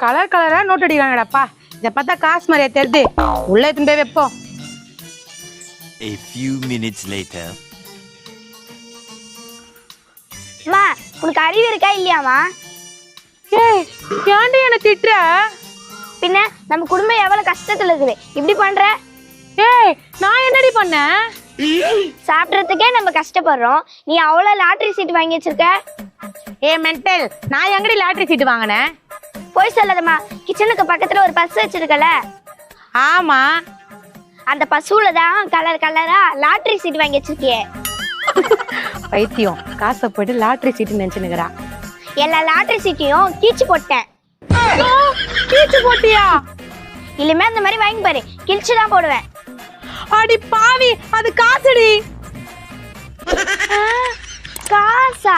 Colour கலரா note அடிக்கிறாங்கடாப்பா. இதை பார்த்தா காசு மாதிரியா தெரியுது. உள்ள எடுத்துன்னு போய் வைப்போம். A few minutes later. அம்மா உனக்கு அறிவு இருக்கா இல்லையாம்மா? ஏய் ஏன்டி என்ன திட்டுற? பின்ன நம்ம குடும்பம் எவ்வளவு கஷ்டத்துல இருக்குது, இப்படி பண்ற? ஏய் நான் என்னடி பண்ணேன்? சாப்பிட்றதுக்கே நம்ம கஷ்டப்படுறோம், நீ அவ்வளவு லாட்டரி சீட் வாங்கி வச்சிருக்க. ஏ மென்டல், நான் எங்கடி லாட்டரி சீட்டு வாங்கினேன்? போய் சொல்லாதம்மா. கிச்சனுக்கு பக்கத்துல ஒரு பசு வச்சிருக்கல, ஆமா. அந்த பசுல தான் கலர் கலரா லாட்டரி சீட் வாங்கி வச்சிருக்கியே. பைத்தியம், காசை போயிட்டு லாட்டரி சீட்டு நினைச்சுனுக்குறா. எல்லா லாட்டரி சீட்டையும் கீச்சு போட்டேன். கீச்சு போட்டியா? இனிமே அந்த மாதிரி வாங்கி பாரு, கிழிச்சு தான் போடுவேன். அடி பாவி, அது காசுடி. காசா?